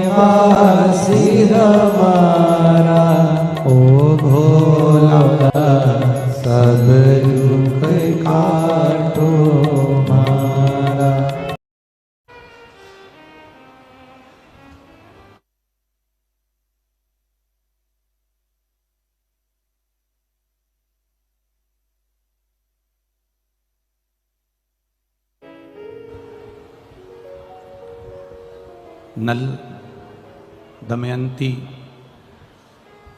वासी हमारा ओ भोला सब दुख काटो मारा। नल दमयंती,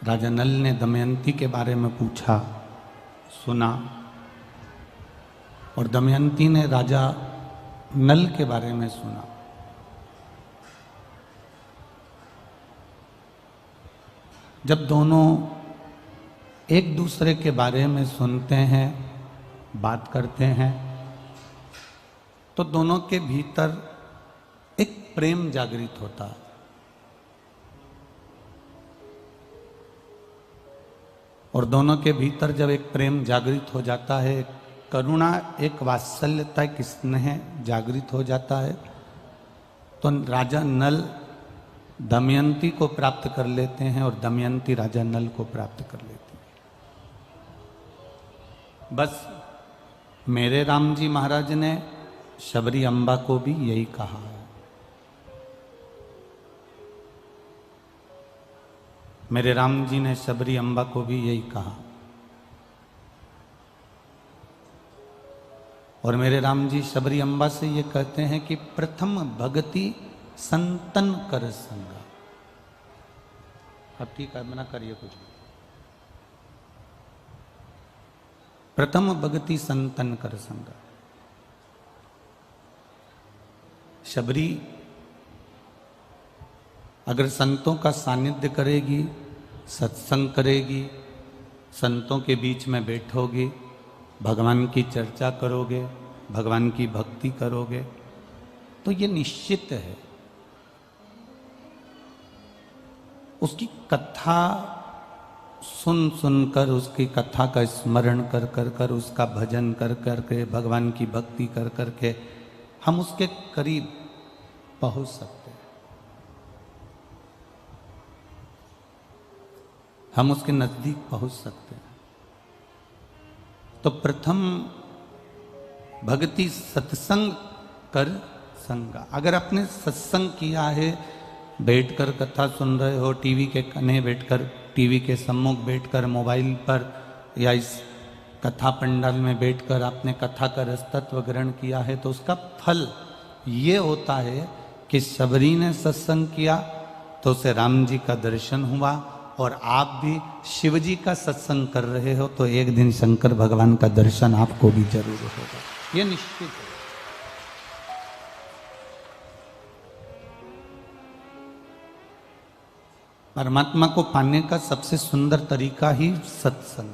राजा नल ने दमयंती के बारे में पूछा, सुना, और दमयंती ने राजा नल के बारे में सुना। जब दोनों एक दूसरे के बारे में सुनते हैं, बात करते हैं, तो दोनों के भीतर एक प्रेम जागृत होता है। और दोनों के भीतर जब एक प्रेम जागृत हो जाता है, करुणा, एक वात्सल्यता, एक स्नेह जागृत हो जाता है, तो राजा नल दमयंती को प्राप्त कर लेते हैं और दमयंती राजा नल को प्राप्त कर लेती है। बस मेरे राम जी महाराज ने शबरी अम्बा को भी यही कहा है। मेरे राम जी ने शबरी अम्बा को भी यही कहा, और मेरे राम जी शबरी अम्बा से ये कहते हैं कि प्रथम भगति संतन कर संगा। अब ठीक है, मना करिए कुछ। प्रथम भगति संतन कर संगा। शबरी अगर संतों का सानिध्य करेगी, सत्संग करेगी, संतों के बीच में बैठोगे, भगवान की चर्चा करोगे, भगवान की भक्ति करोगे, तो ये निश्चित है उसकी कथा सुन सुनकर, उसकी कथा का स्मरण कर कर कर, उसका भजन कर कर के, भगवान की भक्ति कर कर के हम उसके करीब पहुंच सकते हैं, हम उसके नजदीक पहुंच सकते हैं। तो प्रथम भक्ति सत्संग कर संगा। अगर आपने सत्संग किया है, बैठकर कथा सुन रहे हो, टीवी के कने बैठकर, टीवी के सम्मुख बैठकर, मोबाइल पर या इस कथा पंडाल में बैठकर आपने कथा का रसतत्व ग्रहण किया है, तो उसका फल ये होता है कि शबरी ने सत्संग किया तो उसे राम जी का दर्शन हुआ, और आप भी शिव जी का सत्संग कर रहे हो तो एक दिन शंकर भगवान का दर्शन आपको भी जरूर होगा, ये निश्चित है। परमात्मा को पाने का सबसे सुंदर तरीका ही सत्संग।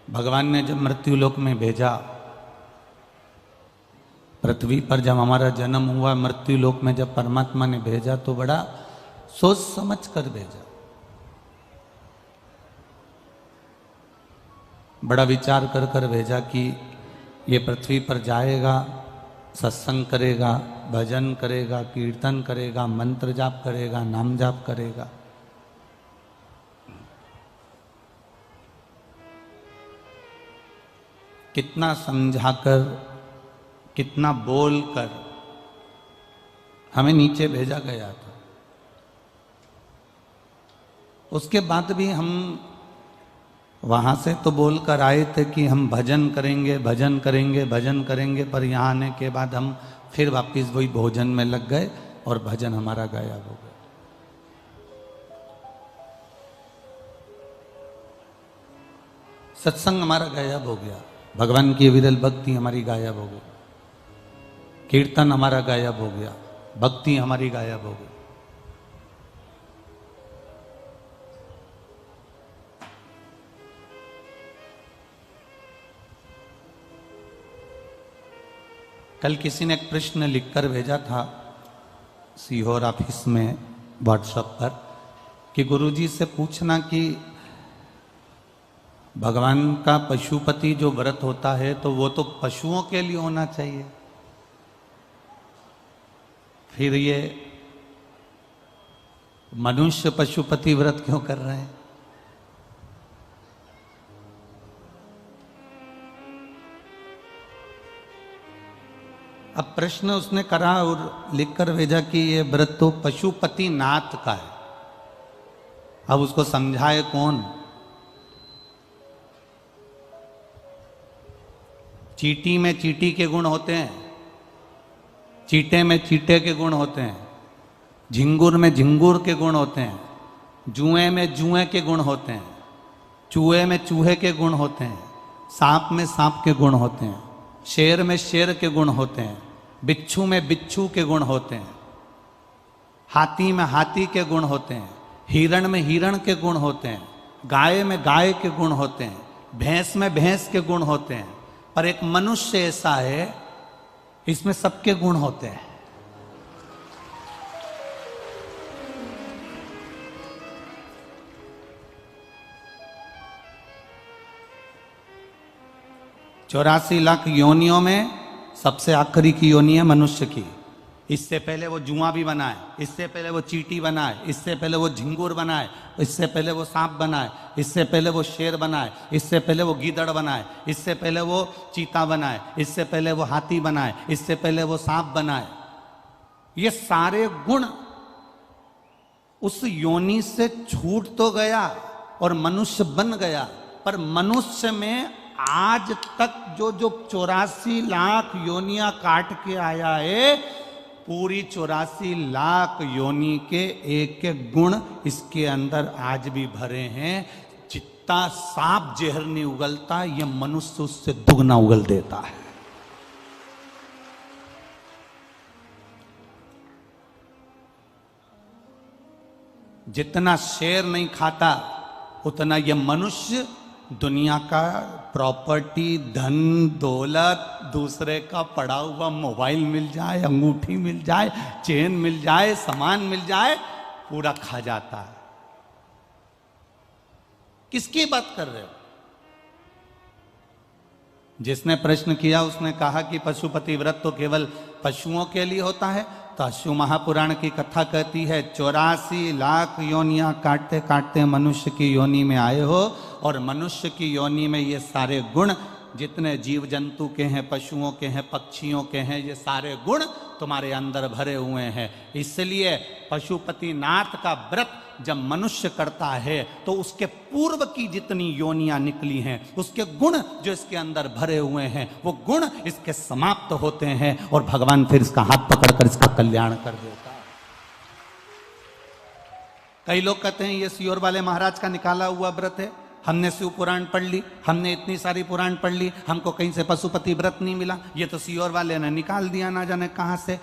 भगवान ने जब मृत्युलोक में भेजा, पृथ्वी पर जब हमारा जन्म हुआ, मृत्युलोक में जब परमात्मा ने भेजा तो बड़ा सोच समझ कर भेजा, बड़ा विचार कर कर भेजा कि ये पृथ्वी पर जाएगा, सत्संग करेगा, भजन करेगा, कीर्तन करेगा, मंत्र जाप करेगा, नाम जाप करेगा। कितना समझाकर, कितना बोलकर हमें नीचे भेजा गया था। उसके बाद भी हम वहां से तो बोलकर आए थे कि हम भजन करेंगे, भजन करेंगे, भजन करेंगे, पर यहाँ आने के बाद हम फिर वापिस वही भोजन में लग गए और भजन हमारा गायब हो गया। सत्संग हमारा गायब हो गया, भगवान की विरल भक्ति हमारी गायब हो गई, कीर्तन हमारा गायब हो गया, भक्ति हमारी गायब हो गई। कल किसी ने एक प्रश्न लिखकर भेजा था सीहोर ऑफिस में व्हाट्सएप पर कि गुरुजी से पूछना कि भगवान का पशुपति जो व्रत होता है तो वो तो पशुओं के लिए होना चाहिए, फिर ये मनुष्य पशुपति व्रत क्यों कर रहे हैं? अब प्रश्न उसने करा और लिखकर भेजा कि ये व्रत तो पशुपति नाथ का है। अब उसको समझाए कौन? चींटी में चींटी के गुण होते हैं, चींटे में चींटे के गुण होते हैं, झिंगुर में झिंगुर के गुण होते हैं, जुए में जुए के गुण होते हैं, चूहे में चूहे के गुण होते हैं, सांप में सांप के गुण होते हैं, शेर में शेर के गुण होते हैं, बिच्छू में बिच्छू के गुण होते हैं, हाथी में हाथी के गुण होते हैं, हिरण में हिरण के गुण होते हैं, गाय में गाय के गुण होते हैं, भैंस में भैंस के गुण होते हैं। पर एक मनुष्य ऐसा है, इसमें सबके गुण होते हैं। चौरासी लाख योनियों में सबसे आखिरी की योनि है मनुष्य की। इससे पहले वो जुआ भी बनाए, इससे पहले वो चींटी बनाए, इससे पहले वो झिंगुर बनाए, इससे पहले वो सांप बनाए, इससे पहले वो शेर बनाए, इससे पहले वो गीदड़ बनाए, इससे पहले वो चीता बनाए, इससे पहले वो हाथी बनाए, इससे पहले वो सांप बनाए। ये सारे गुण उस योनि से छूट तो गया और मनुष्य बन गया, पर मनुष्य में आज तक जो 84 लाख योनियां काट के आया है, पूरी 84 लाख योनि के एक एक गुण इसके अंदर आज भी भरे हैं। जितना सांप जहर नहीं उगलता, ये मनुष्य उससे दुगना उगल देता है। जितना शेर नहीं खाता, उतना ये मनुष्य दुनिया का प्रॉपर्टी, धन दौलत, दूसरे का पड़ा हुआ मोबाइल मिल जाए, अंगूठी मिल जाए, चेन मिल जाए, सामान मिल जाए, पूरा खा जाता है। किसकी बात कर रहे हो? जिसने प्रश्न किया उसने कहा कि पशुपति व्रत तो केवल पशुओं के लिए होता है। तो अश्व महापुराण की कथा कहती है 84 लाख योनियां काटते काटते मनुष्य की योनि में आए हो, और मनुष्य की योनि में ये सारे गुण जितने जीव जंतु के हैं, पशुओं के हैं, पक्षियों के हैं, ये सारे गुण तुम्हारे अंदर भरे हुए हैं। इसलिए पशुपति नाथ का व्रत जब मनुष्य करता है तो उसके पूर्व की जितनी योनियां निकली हैं, उसके गुण जो इसके अंदर भरे हुए हैं, वो गुण इसके समाप्त होते हैं और भगवान फिर इसका हाथ पकड़कर इसका कल्याण कर देता है। कई लोग कहते हैं ये सियोर वाले महाराज का निकाला हुआ व्रत है, हमने शिव पुराण पढ़ ली, हमने इतनी सारी पुराण पढ़ ली, हमको कहीं से पशुपति व्रत नहीं मिला, ये तो सियोर वाले ने निकाल दिया ना जाने कहां से।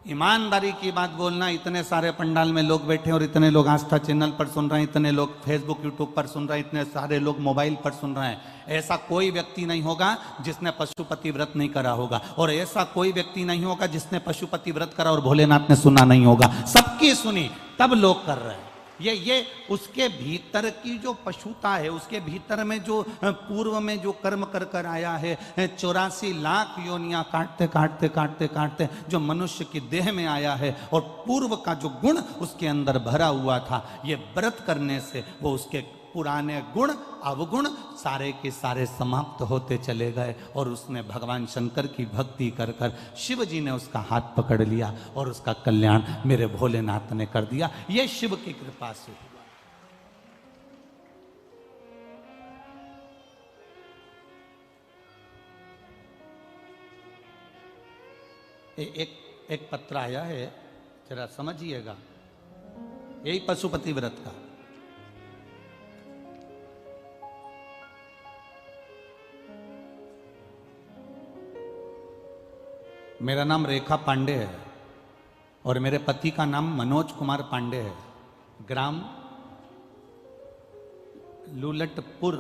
ईमानदारी की बात बोलना, इतने सारे पंडाल में लोग बैठे और इतने लोग आस्था चैनल पर सुन रहे हैं, इतने लोग फेसबुक यूट्यूब पर सुन रहे हैं, इतने सारे लोग मोबाइल पर सुन रहे हैं, ऐसा कोई व्यक्ति नहीं होगा जिसने पशुपति व्रत नहीं करा होगा, और ऐसा कोई व्यक्ति नहीं होगा जिसने पशुपति व्रत करा और भोलेनाथ ने सुना नहीं होगा। सबकी सुनी, तब लोग कर रहे हैं। ये उसके भीतर की जो पशुता है, उसके भीतर में जो पूर्व में जो कर्म कर कर आया है, 84 लाख योनियां काटते काटते काटते काटते जो मनुष्य की देह में आया है, और पूर्व का जो गुण उसके अंदर भरा हुआ था, ये व्रत करने से वो उसके पुराने गुण अवगुण सारे के सारे समाप्त होते चले गए, और उसने भगवान शंकर की भक्ति कर कर शिव जी ने उसका हाथ पकड़ लिया और उसका कल्याण मेरे भोलेनाथ ने कर दिया। ये शिव की कृपा से हुआ। एक पत्र आया है, जरा समझिएगा, यही पशुपति व्रत का। मेरा नाम रेखा पांडे है और मेरे पति का नाम मनोज कुमार पांडे है। ग्राम लुलटपुर,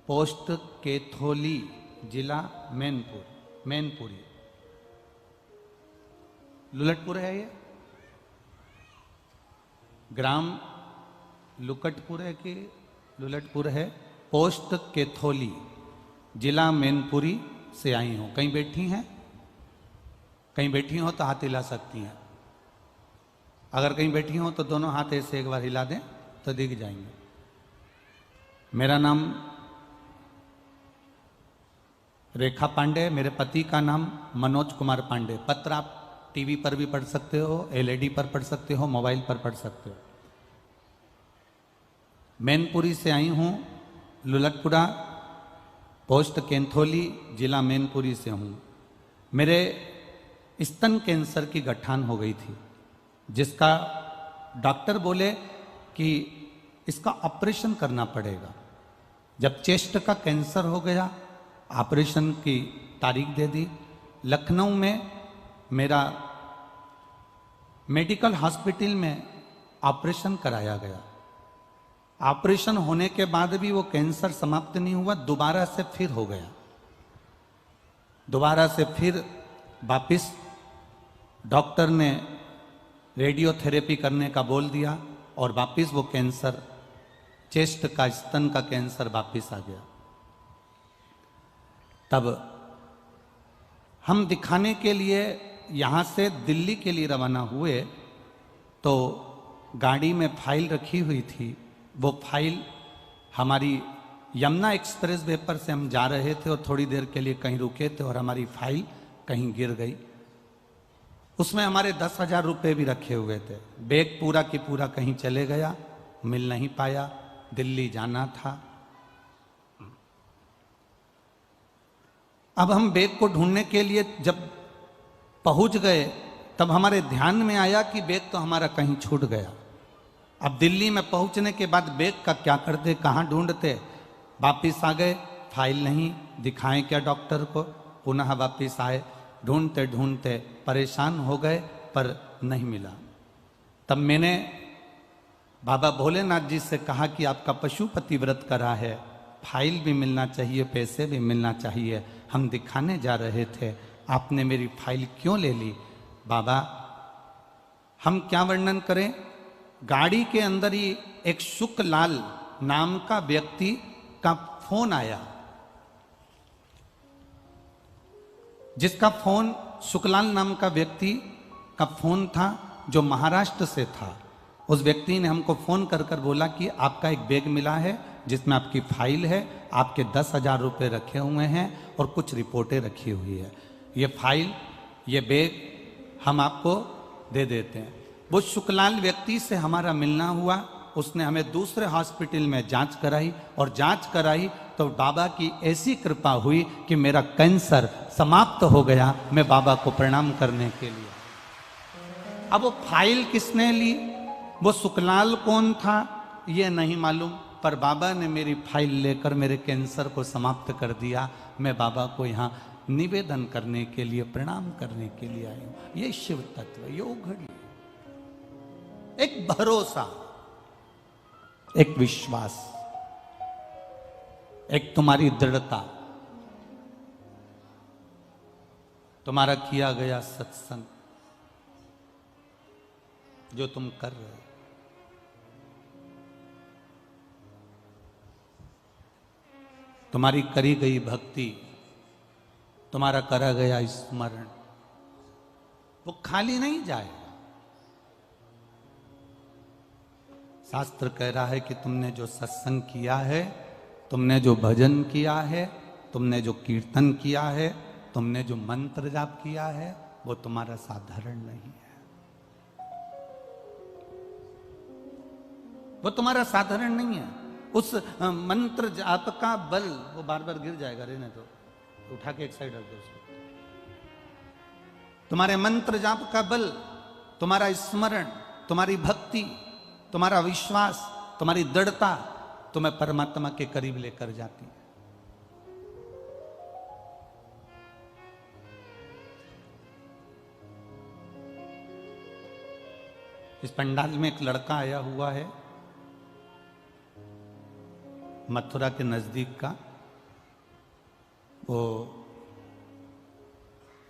पोस्ट केथोली, जिला मैनपुरी। लुलटपुर है ये, ग्राम लुकटपुर है कि लुलटपुर है, पोस्ट केथोली, जिला मैनपुरी से आई हूं। कहीं बैठी हैं? कहीं बैठी हो तो हाथ हिला सकती हैं। अगर कहीं बैठी हो तो दोनों हाथ ऐसे एक बार हिला दें तो दिख जाएंगे। मेरा नाम रेखा पांडे, मेरे पति का नाम मनोज कुमार पांडे। पत्र आप टीवी पर भी पढ़ सकते हो, एलईडी पर पढ़ सकते हो, मोबाइल पर पढ़ सकते हो। मैनपुरी से आई हूं, लुलटपुरा, पोस्ट केंथोली, जिला मैनपुरी से हूं। मेरे स्तन कैंसर की गठान हो गई थी, जिसका डॉक्टर बोले कि इसका ऑपरेशन करना पड़ेगा। जब चेस्ट का कैंसर हो गया, ऑपरेशन की तारीख दे दी। लखनऊ में मेरा मेडिकल हॉस्पिटल में ऑपरेशन कराया गया। ऑपरेशन होने के बाद भी वो कैंसर समाप्त नहीं हुआ, दोबारा से फिर हो गया। दोबारा से फिर वापिस डॉक्टर ने रेडियोथेरेपी करने का बोल दिया और वापिस वो कैंसर, चेस्ट का, स्तन का कैंसर वापिस आ गया। तब हम दिखाने के लिए यहाँ से दिल्ली के लिए रवाना हुए, तो गाड़ी में फाइल रखी हुई थी। वो फाइल हमारी यमुना एक्सप्रेस वे पर से हम जा रहे थे और थोड़ी देर के लिए कहीं रुके थे और हमारी फाइल कहीं गिर गई। उसमें हमारे 10,000 रुपये भी रखे हुए थे। बैग पूरा की पूरा कहीं चले गया, मिल नहीं पाया, दिल्ली जाना था। अब हम बैग को ढूंढने के लिए जब पहुंच गए, तब हमारे ध्यान में आया कि बैग तो हमारा कहीं छूट गया। अब दिल्ली में पहुंचने के बाद बैग का क्या करते, कहाँ ढूंढते? वापिस आ गए, फाइल नहीं, दिखाएं क्या डॉक्टर को? पुनः वापिस आए, ढूंढते ढूंढते परेशान हो गए, पर नहीं मिला। तब मैंने बाबा भोलेनाथ जी से कहा कि आपका पशुपति व्रत करा है, फाइल भी मिलना चाहिए, पैसे भी मिलना चाहिए, हम दिखाने जा रहे थे, आपने मेरी फाइल क्यों ले ली? बाबा, हम क्या वर्णन करें? गाड़ी के अंदर ही एक शुकलाल नाम का व्यक्ति का फोन आया, जिसका फोन, शुकलाल नाम का व्यक्ति का फोन था, जो महाराष्ट्र से था। उस व्यक्ति ने हमको फोन कर कर बोला कि आपका एक बैग मिला है जिसमें आपकी फाइल है, आपके 10,000 रुपये रखे हुए हैं और कुछ रिपोर्टें रखी हुई है। ये फाइल, ये बैग हम आपको दे देते हैं। वो शुकलाल व्यक्ति से हमारा मिलना हुआ। उसने हमें दूसरे हॉस्पिटल में जांच कराई और जांच कराई तो बाबा की ऐसी कृपा हुई कि मेरा कैंसर समाप्त हो गया। मैं बाबा को प्रणाम करने के लिए। अब वो फाइल किसने ली, वो शुकलाल कौन था, ये नहीं मालूम, पर बाबा ने मेरी फाइल लेकर मेरे कैंसर को समाप्त कर दिया। मैं बाबा को यहाँ निवेदन करने के लिए, प्रणाम करने के लिए आया हूं। ये शिव तत्व, योग घड़ी, एक भरोसा, एक विश्वास, एक तुम्हारी दृढ़ता, तुम्हारा किया गया सत्संग जो तुम कर रहे हो, तुम्हारी करी गई भक्ति, तुम्हारा करा गया स्मरण, वो खाली नहीं जाएगा। शास्त्र कह रहा है कि तुमने जो सत्संग किया है, तुमने जो भजन किया है, तुमने जो कीर्तन किया है, तुमने जो मंत्र जाप किया है, वो तुम्हारा साधारण नहीं है। वो तुम्हारा साधारण नहीं है। उस मंत्र जाप का बल, वो बार बार गिर जाएगा, रहने दो, उठा के एक साइड रख दो उसको। तुम्हारे मंत्र जाप का बल, तुम्हारा स्मरण, तुम्हारी भक्ति, तुम्हारा विश्वास, तुम्हारी दृढ़ता तुम्हें परमात्मा के करीब लेकर जाती है। इस पंडाल में एक लड़का आया हुआ है, मथुरा के नजदीक का। वो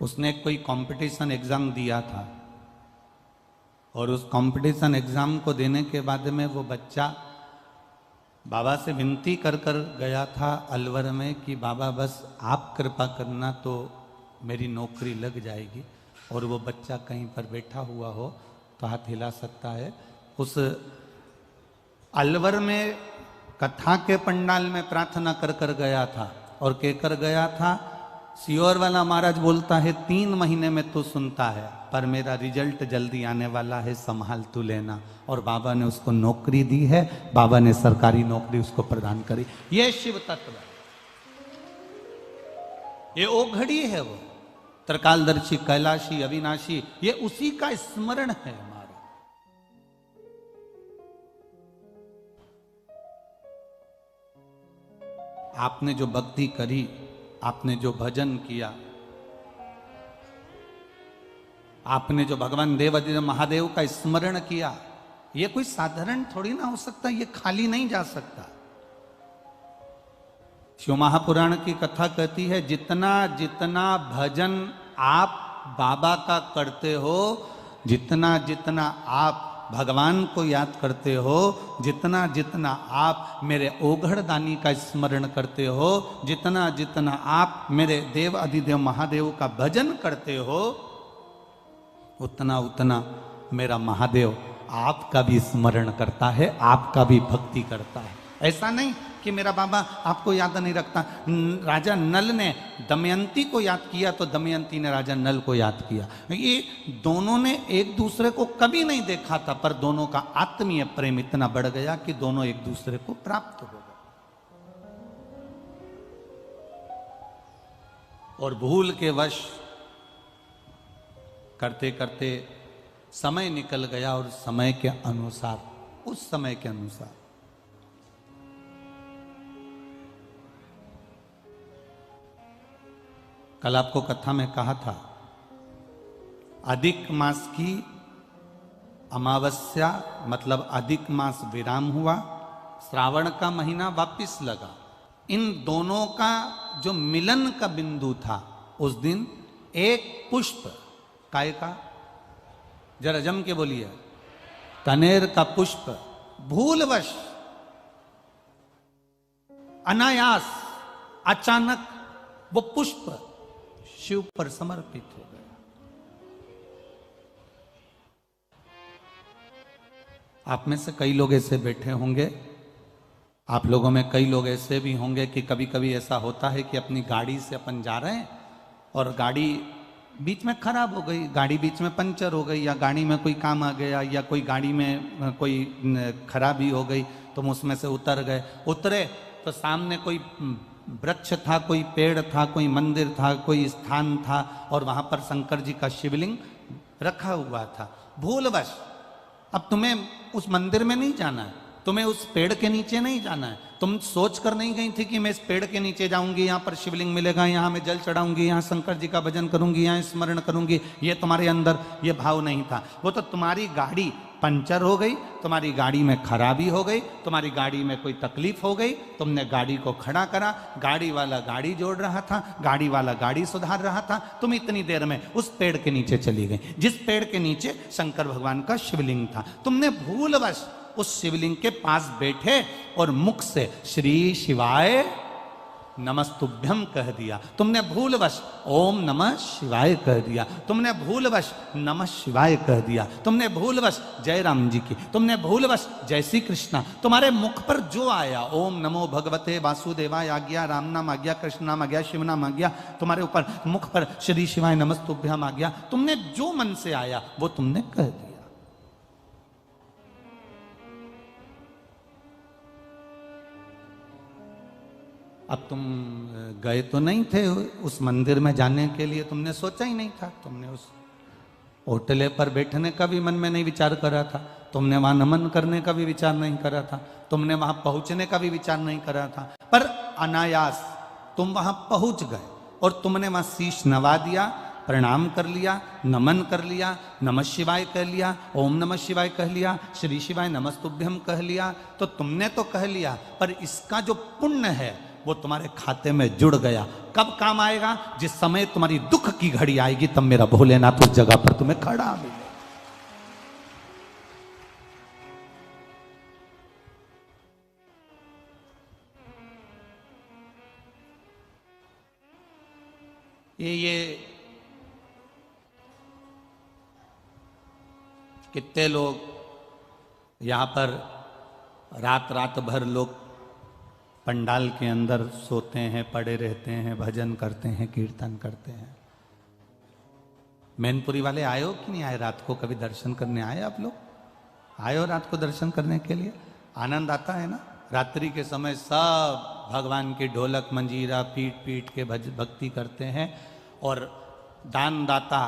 उसने कोई कंपटीशन एग्जाम दिया था और उस कंपटीशन एग्जाम को देने के बाद में वो बच्चा बाबा से विनती कर कर गया था अलवर में कि बाबा बस आप कृपा करना तो मेरी नौकरी लग जाएगी और वो बच्चा कहीं पर बैठा हुआ हो तो हाथ हिला सकता है। उस अलवर में कथा के पंडाल में प्रार्थना कर कर गया था और कहकर गया था, सियोर वाला महाराज बोलता है 3 महीने में तू सुनता है, पर मेरा रिजल्ट जल्दी आने वाला है, संभाल तू लेना। और बाबा ने उसको नौकरी दी है, बाबा ने सरकारी नौकरी उसको प्रदान करी। ये शिव तत्व है, ये ओघड़ी है, वो त्रिकालदर्शी कैलाशी अविनाशी, ये उसी का स्मरण है हमारा। आपने जो भक्ति करी, आपने जो भजन किया, आपने जो भगवान देवाधिदेव महादेव का स्मरण किया, ये कोई साधारण थोड़ी ना हो सकता, ये खाली नहीं जा सकता। शिव महापुराण की कथा कहती है, जितना जितना भजन आप बाबा का करते हो, जितना जितना आप भगवान को याद करते हो, जितना जितना आप मेरे ओघड़दानी का स्मरण करते हो, जितना जितना आप मेरे देव अधिदेव महादेव का भजन करते हो, उतना उतना मेरा महादेव आपका भी स्मरण करता है, आपका भी भक्ति करता है। ऐसा नहीं कि मेरा बाबा आपको याद नहीं रखता। राजा नल ने दमयंती को याद किया तो दमयंती ने राजा नल को याद किया। ये दोनों ने एक दूसरे को कभी नहीं देखा था, पर दोनों का आत्मीय प्रेम इतना बढ़ गया कि दोनों एक दूसरे को प्राप्त हो गए। और भूल के वश करते करते समय निकल गया और समय के अनुसार, उस समय के अनुसार कल आपको कथा में कहा था, अधिक मास की अमावस्या मतलब अधिक मास विराम हुआ, श्रावण का महीना वापिस लगा। इन दोनों का जो मिलन का बिंदु था, उस दिन एक पुष्प, काय का, जरा जम के बोलिए, कनेर का पुष्प भूलवश अनायास अचानक वो पुष्प शिव पर समर्पित हो गया। आप में से कई लोग ऐसे बैठे होंगे, आप लोगों में कई लोग ऐसे भी होंगे कि कभी कभी ऐसा होता है कि अपनी गाड़ी से अपन जा रहे हैं और गाड़ी बीच में खराब हो गई, गाड़ी बीच में पंचर हो गई, या गाड़ी में कोई काम आ गया, या कोई गाड़ी में कोई खराबी हो गई, तुम उसमें से उतर गए। उतरे तो सामने कोई वृक्ष था, कोई पेड़ था, कोई मंदिर था, कोई स्थान था, और वहां पर शंकर जी का शिवलिंग रखा हुआ था। भूलवश अब तुम्हें उस मंदिर में नहीं जाना है, तुम्हें उस पेड़ के नीचे नहीं जाना है, तुम सोच कर नहीं गई थी कि मैं इस पेड़ के नीचे जाऊंगी, यहाँ पर शिवलिंग मिलेगा, यहाँ मैं जल चढ़ाऊंगी, यहाँ शंकर जी का भजन करूंगी, यहाँ स्मरण करूंगी। ये तुम्हारे अंदर ये भाव नहीं था। वो तो तुम्हारी गाड़ी पंचर हो गई, तुम्हारी गाड़ी में खराबी हो गई, तुम्हारी गाड़ी में कोई तकलीफ हो गई, तुमने गाड़ी को खड़ा करा, गाड़ी वाला गाड़ी जोड़ रहा था, गाड़ी वाला गाड़ी सुधार रहा था, तुम इतनी देर में उस पेड़ के नीचे चली गई जिस पेड़ के नीचे शंकर भगवान का शिवलिंग था। तुमने भूलवश उस शिवलिंग के पास बैठे और मुख से श्री शिवाय नमस्तुभ्यम कह दिया, तुमने भूलवश ओम नमः शिवाय कह दिया, तुमने भूलवश नमः शिवाय कह दिया, तुमने भूलवश जय राम जी की, तुमने भूलवश जय श्री कृष्णा, तुम्हारे मुख पर जो आया, ओम नमो भगवते वासुदेवाय आ गया, राम नाम आ गया, कृष्ण नाम आ गया, शिव नाम आ गया, तुम्हारे ऊपर मुख पर श्री शिवाय नमस्तुभ्यम आ गया, तुमने जो मन से आया वो तुमने कह दिया। अब तुम गए तो नहीं थे उस मंदिर में जाने के लिए, तुमने सोचा ही नहीं था, तुमने उस होटले पर बैठने का भी मन में नहीं विचार करा था, तुमने वहां नमन करने का भी विचार नहीं करा था, तुमने वहां पहुंचने का भी विचार नहीं करा था, पर अनायास तुम वहां पहुंच गए और तुमने वहां शीश नवा दिया, प्रणाम कर लिया, नमन कर लिया, नमः शिवाय कह लिया, ओम नमः शिवाय कह लिया, श्री शिवाय नमस्तुभ्यम कह लिया। तो तुमने तो कह लिया, पर इसका जो पुण्य है वो तुम्हारे खाते में जुड़ गया। कब काम आएगा? जिस समय तुम्हारी दुख की घड़ी आएगी, तब मेरा भोलेनाथ उस जगह पर तुम्हें खड़ा मिलेगा। ये कितने लोग यहाँ पर रात रात भर लोग पंडाल के अंदर सोते हैं, पड़े रहते हैं, भजन करते हैं, कीर्तन करते हैं। मैनपुरी वाले आए हो कि नहीं आए? रात को कभी दर्शन करने आए आप लोग? आए हो रात को दर्शन करने के लिए? आनंद आता है ना? रात्रि के समय सब भगवान की ढोलक मंजीरा पीट पीट के भक्ति करते हैं। और दानदाता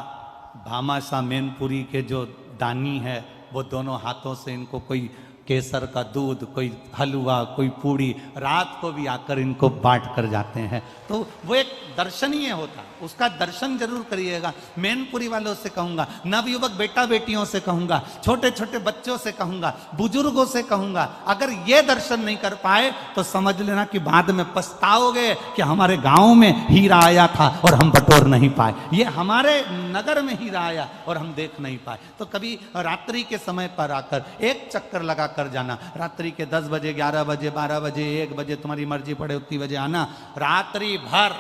भामाशाह मैनपुरी के जो दानी है वो दोनों हाथों से इनको कोई केसर का दूध, कोई हलवा, कोई पूड़ी रात को भी आकर इनको बांट कर जाते हैं। तो वो एक दर्शनीय होता, उसका दर्शन जरूर करिएगा। मैनपुरी वालों से कहूंगा, नवयुवक बेटा बेटियों से कहूंगा, छोटे छोटे बच्चों से कहूंगा, बुजुर्गों से कहूंगा, अगर ये दर्शन नहीं कर पाए तो समझ लेना कि बाद में पछताओगे कि हमारे गांव में हीरा आया था और हम बटोर नहीं पाए, ये हमारे नगर में हीरा आया और हम देख नहीं पाए। तो कभी रात्रि के समय पर आकर एक चक्कर लगा कर जाना। रात्रि के 10 बजे, 11 बजे, 12 बजे, 1 बजे, तुम्हारी मर्जी पड़े उतनी बजे आना। रात्रि भर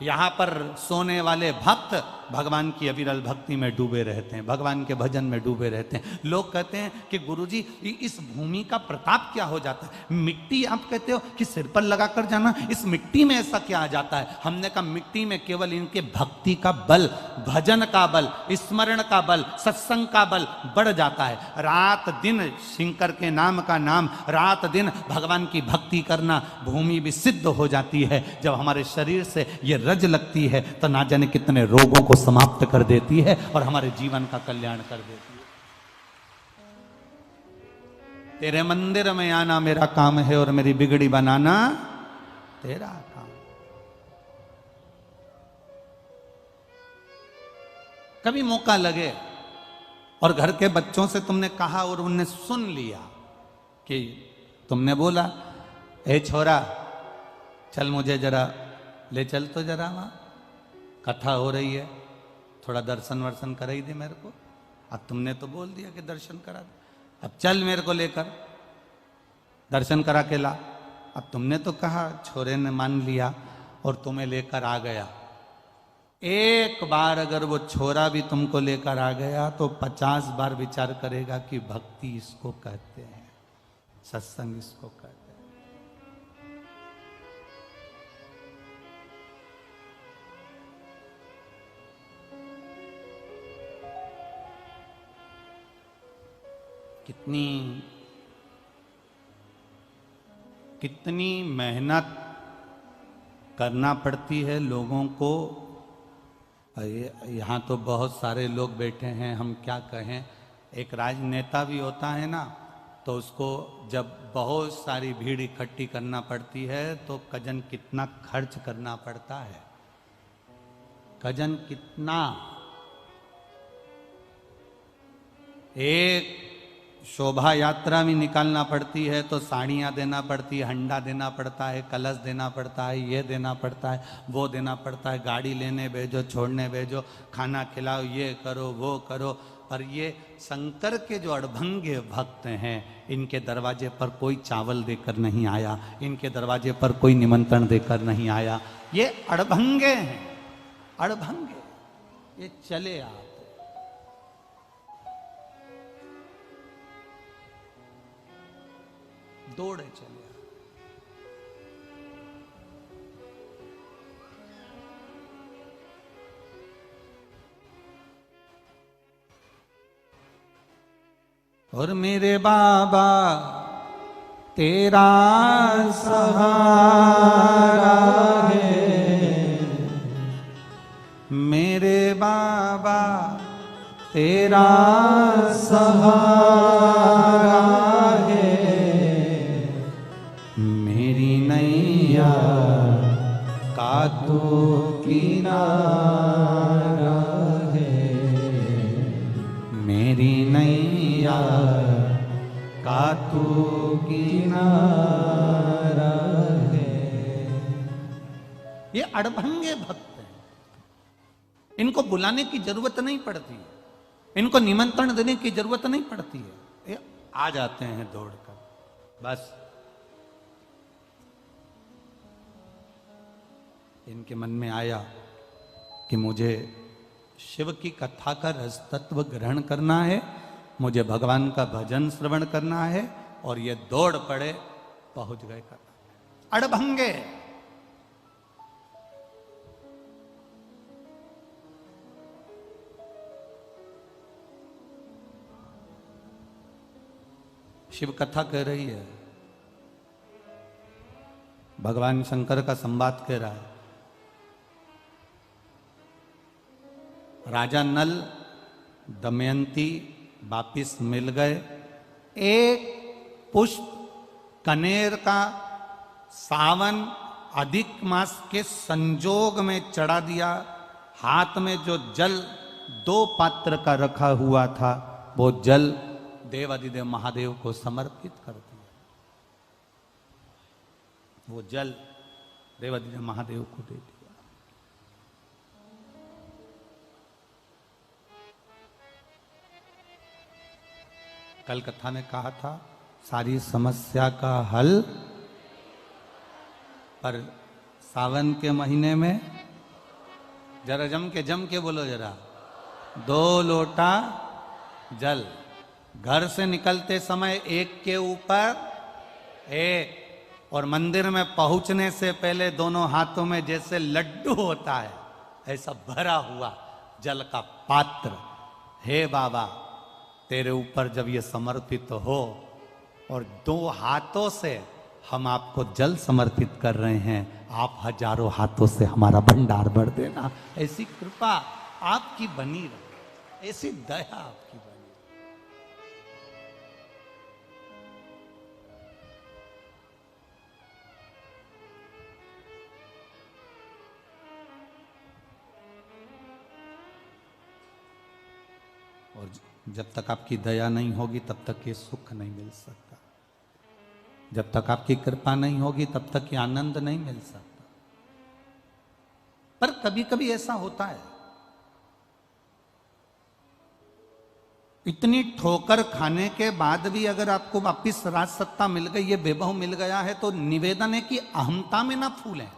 यहाँ पर सोने वाले भक्त भगवान की अविरल भक्ति में डूबे रहते हैं, भगवान के भजन में डूबे रहते हैं। लोग कहते हैं कि गुरुजी इस भूमि का प्रताप क्या हो जाता है? मिट्टी आप कहते हो कि सिर पर लगा कर जाना, इस मिट्टी में ऐसा क्या आ जाता है? हमने कहा मिट्टी में केवल इनके भक्ति का बल, भजन का बल, स्मरण का बल, सत्संग का बल बढ़ जाता है। रात दिन शंकर के नाम का नाम, रात दिन भगवान की भक्ति करना, भूमि भी सिद्ध हो जाती है। जब हमारे शरीर से ये रज लगती है तो ना जाने कितने रोगों को समाप्त कर देती है और हमारे जीवन का कल्याण कर देती है। तेरे मंदिर में आना मेरा काम है और मेरी बिगड़ी बनाना तेरा काम। कभी मौका लगे और घर के बच्चों से तुमने कहा और उनने सुन लिया कि तुमने बोला, ए छोरा चल मुझे जरा ले चल तो जरा, वहां कथा हो रही है, थोड़ा दर्शन वर्शन करा ही दे मेरे को। अब तुमने तो बोल दिया कि दर्शन करा दे, अब चल मेरे को लेकर दर्शन करा के ला। अब तुमने तो कहा, छोरे ने मान लिया और तुम्हें लेकर आ गया। एक बार अगर वो छोरा भी तुमको लेकर आ गया तो 50 बार विचार करेगा कि भक्ति इसको कहते हैं, सत्संग इसको कहते हैं। कितनी मेहनत करना पड़ती है लोगों को। यहाँ तो बहुत सारे लोग बैठे हैं, हम क्या कहें। एक राजनेता भी होता है ना, तो उसको जब बहुत सारी भीड़ इकट्ठी करना पड़ती है तो कजन कितना खर्च करना पड़ता है, कजन कितना। एक शोभा यात्रा भी निकालना पड़ती है तो साड़ियाँ देना पड़ती है, हंडा देना पड़ता है, कलश देना पड़ता है, ये देना पड़ता है, वो देना पड़ता है, गाड़ी लेने भेजो, छोड़ने भेजो, खाना खिलाओ, ये करो वो करो। पर ये शंकर के जो अड़भंगे भक्त हैं, इनके दरवाजे पर कोई चावल देकर नहीं आया, इनके दरवाजे पर कोई निमंत्रण देकर नहीं आया। ये अड़भंगे हैं, अड़भंगे, ये चले आप दौड़े चले। और मेरे बाबा तेरा सहारा है, मेरे बाबा तेरा सहारा है, मेरी नैया का तू किनारा है, मेरी नैया का तू किनारा है। ये अड़भंगे भक्त हैं, इनको बुलाने की जरूरत नहीं पड़ती, इनको निमंत्रण देने की जरूरत नहीं पड़ती है, ये आ जाते हैं दौड़कर। बस इनके मन में आया कि मुझे शिव की कथा का रस तत्व ग्रहण करना है, मुझे भगवान का भजन श्रवण करना है, और ये दौड़ पड़े, पहुंच गए कथा अड़भंगे। शिव कथा कह रही है, भगवान शंकर का संवाद कह रहा है। राजा नल दमयंती वापिस मिल गए। एक पुष्प कनेर का सावन अधिक मास के संजोग में चढ़ा दिया। हाथ में जो जल 2 पात्र का रखा हुआ था, वो जल देवादिदेव महादेव को समर्पित कर दिया। वो जल देवादिदेव महादेव को दे दिया। कल कथा में कहा था सारी समस्या का हल, पर सावन के महीने में जरा जम के बोलो जरा, 2 लोटा जल। घर से निकलते समय एक के ऊपर एक, और मंदिर में पहुंचने से पहले दोनों हाथों में जैसे लड्डू होता है, ऐसा भरा हुआ जल का पात्र। हे बाबा, तेरे ऊपर जब ये समर्पित हो और 2 हाथों से हम आपको जल समर्पित कर रहे हैं, आप हजारों हाथों से हमारा भंडार भर देना। ऐसी कृपा आपकी बनी रहे, ऐसी दया आपकी बनी। और जब तक आपकी दया नहीं होगी तब तक ये सुख नहीं मिल सकता। जब तक आपकी कृपा नहीं होगी तब तक ये आनंद नहीं मिल सकता। पर कभी कभी ऐसा होता है, इतनी ठोकर खाने के बाद भी अगर आपको वापिस राज सत्ता मिल गई, ये वैभव मिल गया है, तो निवेदन है कि अहमता में ना फूलें।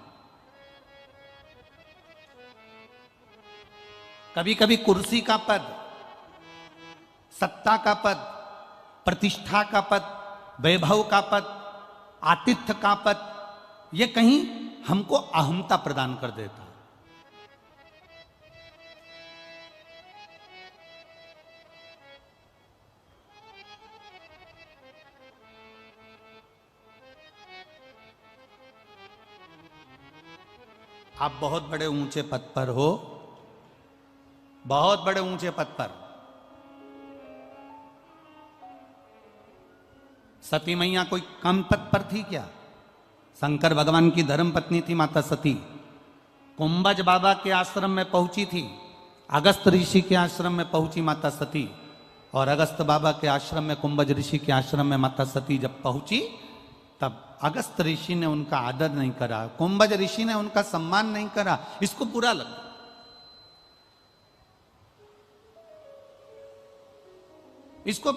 कभी कभी कुर्सी का पद, सत्ता का पद, प्रतिष्ठा का पद, वैभव का पद, आतिथ्य का पद, ये कहीं हमको अहमता प्रदान कर देता है। आप बहुत बड़े ऊंचे पद पर हो, बहुत बड़े ऊंचे पद पर, सती मैया कोई कम पद पर थी क्या? शंकर भगवान की धर्म पत्नी थी माता सती। कुंभज बाबा के आश्रम में पहुंची थी, अगस्त ऋषि के आश्रम में पहुंची माता सती, और अगस्त बाबा के आश्रम में, कुंभज ऋषि के आश्रम में माता सती जब पहुंची, तब अगस्त ऋषि ने उनका आदर नहीं करा, कुंभज ऋषि ने उनका सम्मान नहीं करा। इसको बुरा लगा। इसको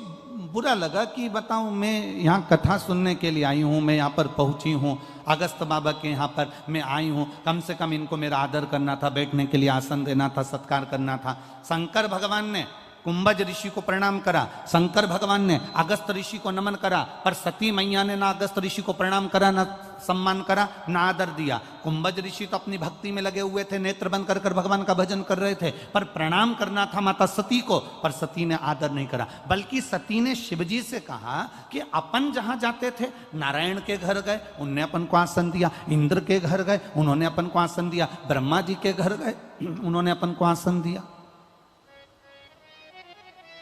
बुरा लगा कि बताऊं, मैं यहाँ कथा सुनने के लिए आई हूँ, मैं यहाँ पर पहुंची हूँ, अगस्त बाबा के यहाँ पर मैं आई हूँ, कम से कम इनको मेरा आदर करना था, बैठने के लिए आसन देना था, सत्कार करना था। शंकर भगवान ने कुंभज ऋषि को प्रणाम करा, शंकर भगवान ने अगस्त ऋषि को नमन करा, पर सती मैया ने ना अगस्त ऋषि को प्रणाम करा, ना सम्मान करा, ना आदर दिया। कुंभज ऋषि तो अपनी भक्ति में लगे हुए थे, नेत्र बंद कर कर भगवान का भजन कर रहे थे, पर प्रणाम करना था माता सती को, पर सती ने आदर नहीं करा। बल्कि सती ने शिवजी से कहा कि अपन जहां जाते थे, नारायण के घर गए, उनने अपन को आसन दिया, इंद्र के घर गए, उन्होंने अपन को आसन दिया, ब्रह्मा जी के घर गए, उन्होंने अपन को आसन दिया,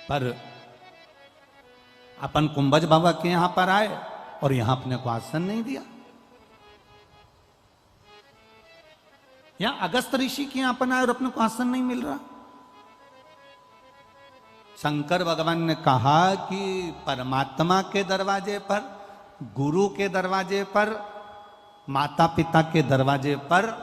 पर अपन कुंभज बाबा के यहां पर आए और यहां अपने को आसन नहीं दिया। यहां अगस्त ऋषि के यहां अपन आए और अपने को आसन नहीं मिल रहा। शंकर भगवान ने कहा कि परमात्मा के दरवाजे पर, गुरु के दरवाजे पर, माता पिता के दरवाजे पर,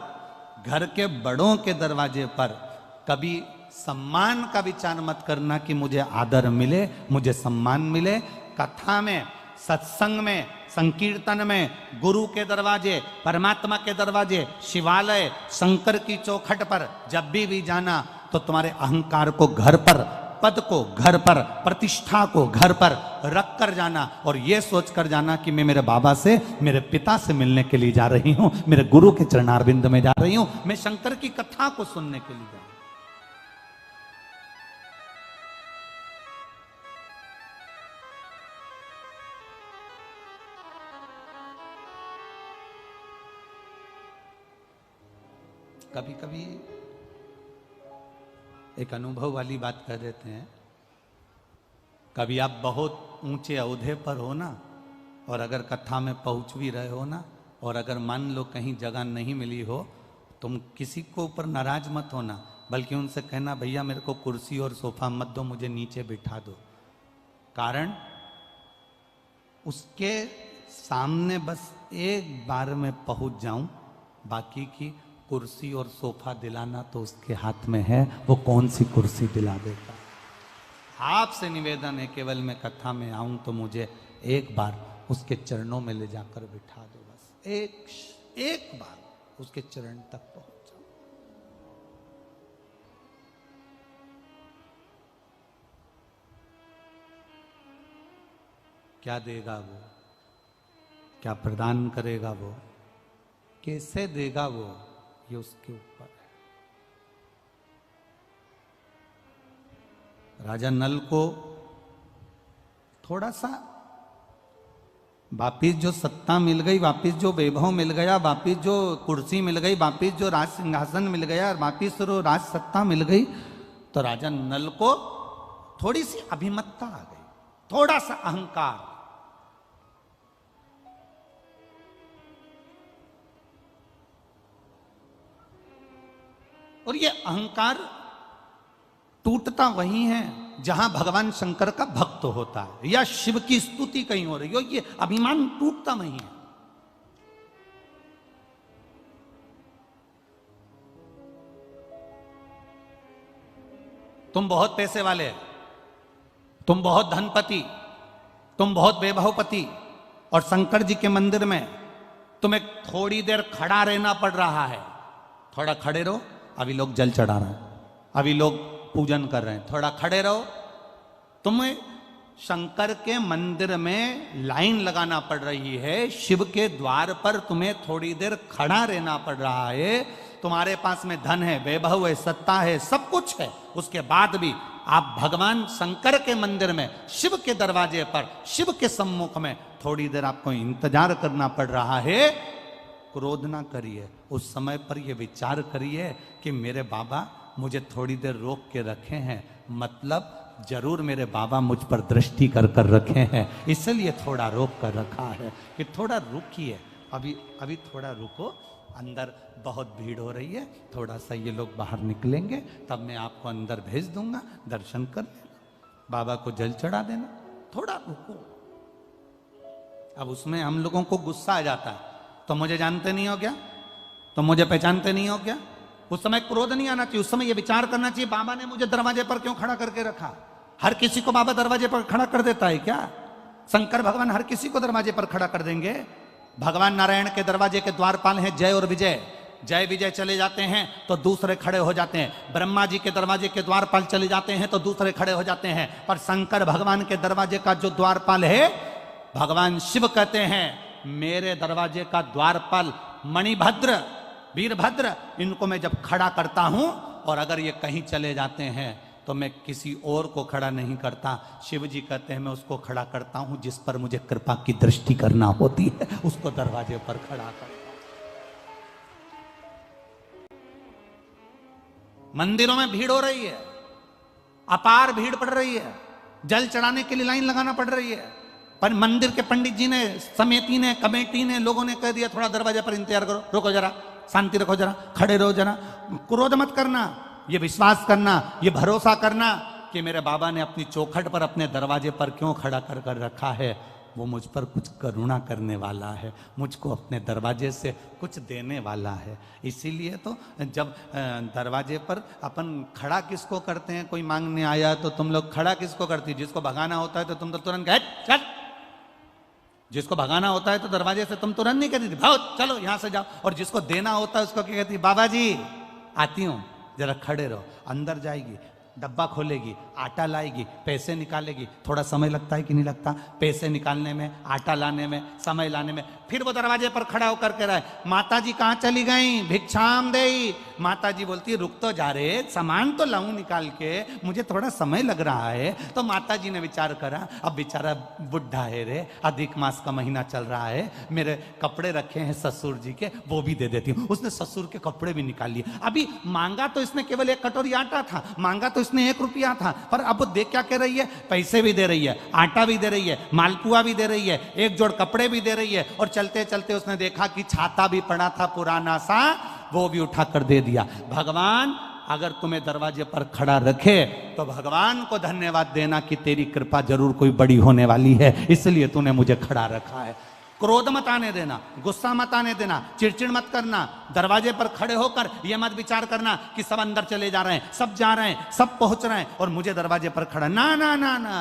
घर के बड़ों के दरवाजे पर कभी सम्मान का विचार मत करना कि मुझे आदर मिले, मुझे सम्मान मिले। कथा में, सत्संग में संकीर्तन में गुरु के दरवाजे, परमात्मा के दरवाजे, शिवालय, शंकर की चौखट पर जब भी जाना तो तुम्हारे अहंकार को घर पर, पद को घर पर, प्रतिष्ठा को घर पर रख कर जाना और ये सोच कर जाना कि मैं मेरे बाबा से, मेरे पिता से मिलने के लिए जा रही हूं, मेरे गुरु के चरणारविंद में जा रही हूं, मैं शंकर की कथा को सुनने के लिए जा रही हूं। कभी कभी एक अनुभव वाली बात कर देते हैं। कभी आप बहुत ऊंचे ओहदे पर हो ना, और अगर कथा में पहुंच भी रहे हो ना, और अगर मान लो कहीं जगह नहीं मिली हो, तुम किसी को ऊपर नाराज मत होना, बल्कि उनसे कहना भैया मेरे को कुर्सी और सोफा मत दो, मुझे नीचे बिठा दो। कारण उसके सामने बस एक बार में पहुंच जाऊं, बाकी की कुर्सी और सोफा दिलाना तो उसके हाथ में है, वो कौन सी कुर्सी दिला देता। आपसे निवेदन है, केवल मैं कथा में आऊं तो मुझे एक बार उसके चरणों में ले जाकर बिठा दो, बस एक बार उसके चरण तक पहुंच जाओ। क्या देगा वो, क्या प्रदान करेगा वो, कैसे देगा वो, ये उसके ऊपर है। राजा नल को थोड़ा सा वापिस जो सत्ता मिल गई, वापिस जो वैभव मिल गया, वापिस जो कुर्सी मिल गई, वापिस जो राज सिंहासन मिल गया, वापिस जो राज सत्ता मिल गई, तो राजा नल को थोड़ी सी अभिमतता आ गई, थोड़ा सा अहंकार। और ये अहंकार टूटता वही है जहां भगवान शंकर का भक्त होता है या शिव की स्तुति कहीं हो रही हो, ये अभिमान टूटता वही है। तुम बहुत पैसे वाले, तुम बहुत धनपति, तुम बहुत वैभवपति, और शंकर जी के मंदिर में तुम्हें थोड़ी देर खड़ा रहना पड़ रहा है। थोड़ा खड़े रहो, अभी लोग जल चढ़ा रहे हैं, अभी लोग पूजन कर रहे हैं, थोड़ा खड़े रहो। तुम्हें शंकर के मंदिर में लाइन लगाना पड़ रही है, शिव के द्वार पर तुम्हें थोड़ी देर खड़ा रहना पड़ रहा है। तुम्हारे पास में धन है, वैभव है, सत्ता है, सब कुछ है, उसके बाद भी आप भगवान शंकर के मंदिर में, शिव के दरवाजे पर, शिव के सम्मुख में थोड़ी देर आपको इंतजार करना पड़ रहा है। क्रोध ना करिए, उस समय पर यह विचार करिए कि मेरे बाबा मुझे थोड़ी देर रोक के रखे हैं, मतलब जरूर मेरे बाबा मुझ पर दृष्टि कर कर रखे हैं, इसलिए थोड़ा रोक कर रखा है कि थोड़ा रुकिए, अभी थोड़ा रुको, अंदर बहुत भीड़ हो रही है, थोड़ा सा ये लोग बाहर निकलेंगे तब मैं आपको अंदर भेज दूंगा, दर्शन कर लेना, बाबा को जल चढ़ा देना, थोड़ा रुको। अब उसमें हम लोगों को गुस्सा आ जाता है, तो मुझे जानते नहीं हो क्या, तो मुझे पहचानते नहीं हो क्या। उस समय क्रोध नहीं आना चाहिए, उस समय ये विचार करना चाहिए बाबा ने मुझे दरवाजे पर क्यों खड़ा करके रखा। हर किसी को बाबा दरवाजे पर खड़ा कर देता है क्या? शंकर भगवान हर किसी को दरवाजे पर खड़ा कर देंगे? भगवान नारायण के दरवाजे के द्वारपाल हैं जय और विजय, जय विजय चले जाते हैं तो दूसरे खड़े हो जाते हैं। ब्रह्मा जी के दरवाजे के द्वारपाल चले जाते हैं तो दूसरे खड़े हो जाते हैं। पर शंकर भगवान के दरवाजे का जो द्वारपाल है, भगवान शिव कहते हैं मेरे दरवाजे का द्वारपाल मणिभद्र, वीरभद्र, इनको मैं जब खड़ा करता हूं और अगर ये कहीं चले जाते हैं तो मैं किसी और को खड़ा नहीं करता, शिव जी कहते हैं मैं उसको खड़ा करता हूं जिस पर मुझे कृपा की दृष्टि करना होती है, उसको दरवाजे पर खड़ा करता हूं। मंदिरों में भीड़ हो रही है, अपार भीड़ पड़ रही है, जल चढ़ाने के लिए लाइन लगाना पड़ रही है, पर मंदिर के पंडित जी ने, समिति ने, कमेटी ने, लोगों ने कह दिया थोड़ा दरवाजे पर इंतजार करो, रुको जरा, शांति रखो जरा, खड़े रहो जरा, क्रोध मत करना, ये विश्वास करना, ये भरोसा करना कि मेरे बाबा ने अपनी चौखट पर, अपने दरवाजे पर क्यों खड़ा कर कर रखा है, वो मुझ पर कुछ करुणा करने वाला है, मुझको अपने दरवाजे से कुछ देने वाला है। इसीलिए तो जब दरवाजे पर अपन खड़ा किसको करते हैं, कोई मांगने आया तो तुम लोग खड़ा किसको करती, जिसको भगाना होता है तो तुम तो तुरंत गए चल, जिसको भगाना होता है तो दरवाजे से तुम तुरंत नहीं कहती थी भाओ चलो यहां से जाओ, और जिसको देना होता है उसको क्या कहती, बाबा जी आती हूं जरा खड़े रहो। अंदर जाएगी, डब्बा खोलेगी, आटा लाएगी, पैसे निकालेगी। थोड़ा समय लगता है कि नहीं लगता? पैसे निकालने में, आटा लाने में, समय लाने में। फिर वो दरवाजे पर खड़ा होकर कह रहा है माता जी कहाँ चली गई, भिक्षाम देई। माता जी बोलती है रुक तो जा रे, सामान तो लाऊं निकाल के, मुझे थोड़ा समय लग रहा है। तो माता जी ने विचार करा अब बेचारा बुढ़ा है रे, अधिक मास का महीना चल रहा है, मेरे कपड़े रखे हैं ससुर जी के, वो भी दे देती हूँ। उसने ससुर के कपड़े भी निकाल लिए। अभी मांगा तो इसने केवल 1 कटोरी आटा था, मांगा तो इसने 1 रुपया था, पर अब वो दे क्या कह रही है, पैसे भी दे रही है, आटा भी दे रही है, मालपुआ भी दे रही है, 1 जोड़ कपड़े भी दे रही है। और चलते चलते उसने देखा कि छाता भी पड़ा था पुराना सा, वो भी उठा कर दे दिया। भगवान अगर तुम्हें दरवाजे पर खड़ा रखे तो भगवान को धन्यवाद देना कि तेरी कृपा जरूर कोई बड़ी होने वाली है, इसलिए तूने मुझे खड़ा रखा है। क्रोध मत आने देना, गुस्सा मत आने देना, चिड़चिड़ मत करना। दरवाजे पर खड़े होकर यह मत विचार करना कि सब अंदर चले जा रहे हैं, सब जा रहे हैं, सब पहुंच रहे हैं और मुझे दरवाजे पर खड़ा, ना ना ना ना।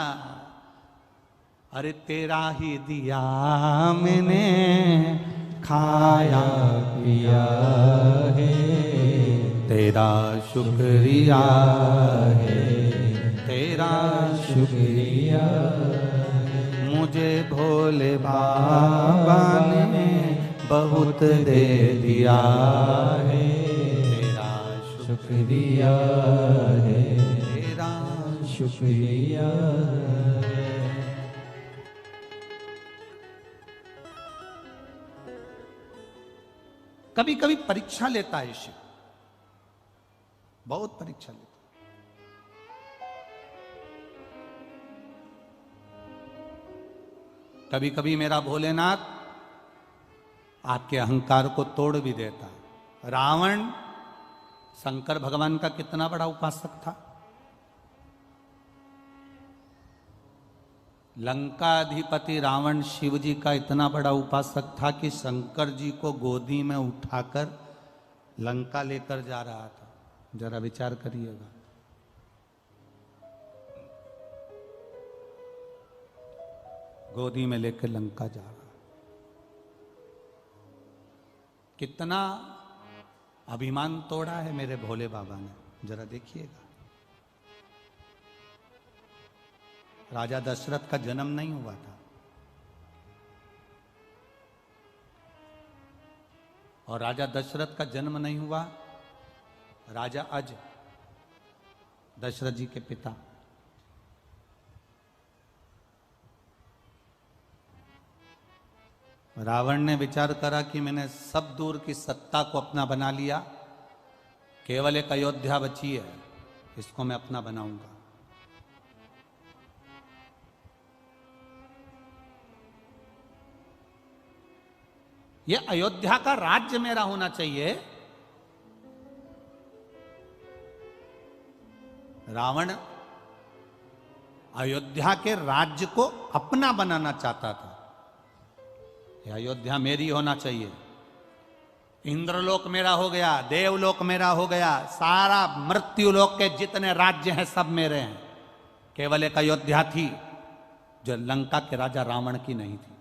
अरे तेरा ही दिया मैंने खाया पिया है, तेरा शुक्रिया है, तेरा शुक्रिया। मुझे भोले बाबा ने बहुत दे दिया है, तेरा शुक्रिया है, तेरा शुक्रिया। कभी कभी परीक्षा लेता है शिव, बहुत परीक्षा लेता। कभी कभी मेरा भोलेनाथ आपके अहंकार को तोड़ भी देता है। रावण शंकर भगवान का कितना बड़ा उपासक था। लंकाधिपति रावण शिव जी का इतना बड़ा उपासक था कि शंकर जी को गोदी में उठाकर लंका लेकर जा रहा था। जरा विचार करिएगा। गोदी में लेकर लंका जा रहा, कितना अभिमान तोड़ा है मेरे भोले बाबा ने, जरा देखिएगा। राजा दशरथ का जन्म नहीं हुआ था और राजा दशरथ का जन्म नहीं हुआ, राजा अज दशरथ जी के पिता, रावण ने विचार करा कि मैंने सब दूर की सत्ता को अपना बना लिया, केवल एक अयोध्या बची है, इसको मैं अपना बनाऊंगा। यह अयोध्या का राज्य मेरा होना चाहिए। रावण अयोध्या के राज्य को अपना बनाना चाहता था। यह अयोध्या मेरी होना चाहिए। इंद्रलोक मेरा हो गया, देवलोक मेरा हो गया, सारा मृत्युलोक के जितने राज्य हैं सब मेरे हैं। केवल एक अयोध्या थी जो लंका के राजा रावण की नहीं थी।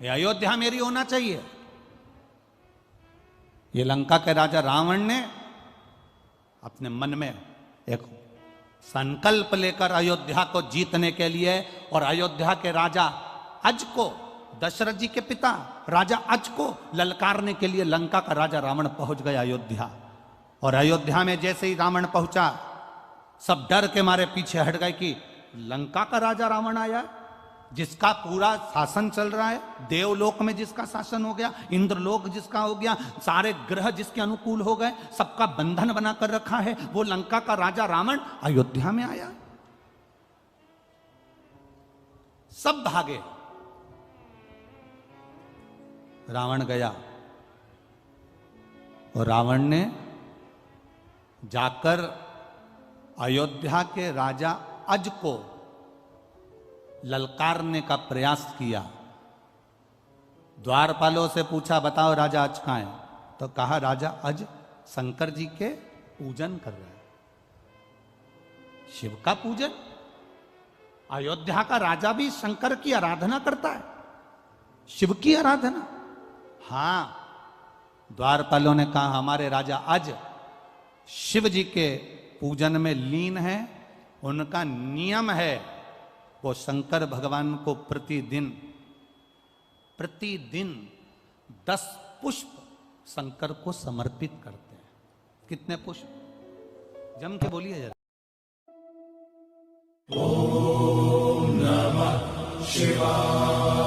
यह अयोध्या मेरी होना चाहिए। ये लंका के राजा रावण ने अपने मन में एक संकल्प लेकर अयोध्या को जीतने के लिए और अयोध्या के राजा अज को, दशरथ जी के पिता राजा अज को ललकारने के लिए लंका का राजा रावण पहुंच गया अयोध्या। और अयोध्या में जैसे ही रावण पहुंचा, सब डर के मारे पीछे हट गए कि लंका का राजा रावण आया, जिसका पूरा शासन चल रहा है, देवलोक में जिसका शासन हो गया, इंद्रलोक जिसका हो गया, सारे ग्रह जिसके अनुकूल हो गए, सबका बंधन बना कर रखा है, वो लंका का राजा रावण अयोध्या में आया। सब भागे। रावण गया और रावण ने जाकर अयोध्या के राजा अज को ललकारने का प्रयास किया। द्वारपालों से पूछा बताओ राजा अज कहाँ है? तो कहा राजा अज शंकर जी के पूजन कर रहे हैं। शिव का पूजन। अयोध्या का राजा भी शंकर की आराधना करता है, शिव की आराधना। हां, द्वारपालों ने कहा हमारे राजा आज शिव जी के पूजन में लीन है, उनका नियम है वो शंकर भगवान को प्रतिदिन 10 पुष्प शंकर को समर्पित करते हैं। कितने पुष्प? जम के बोलिए जरा। ओम नमः शिवाय।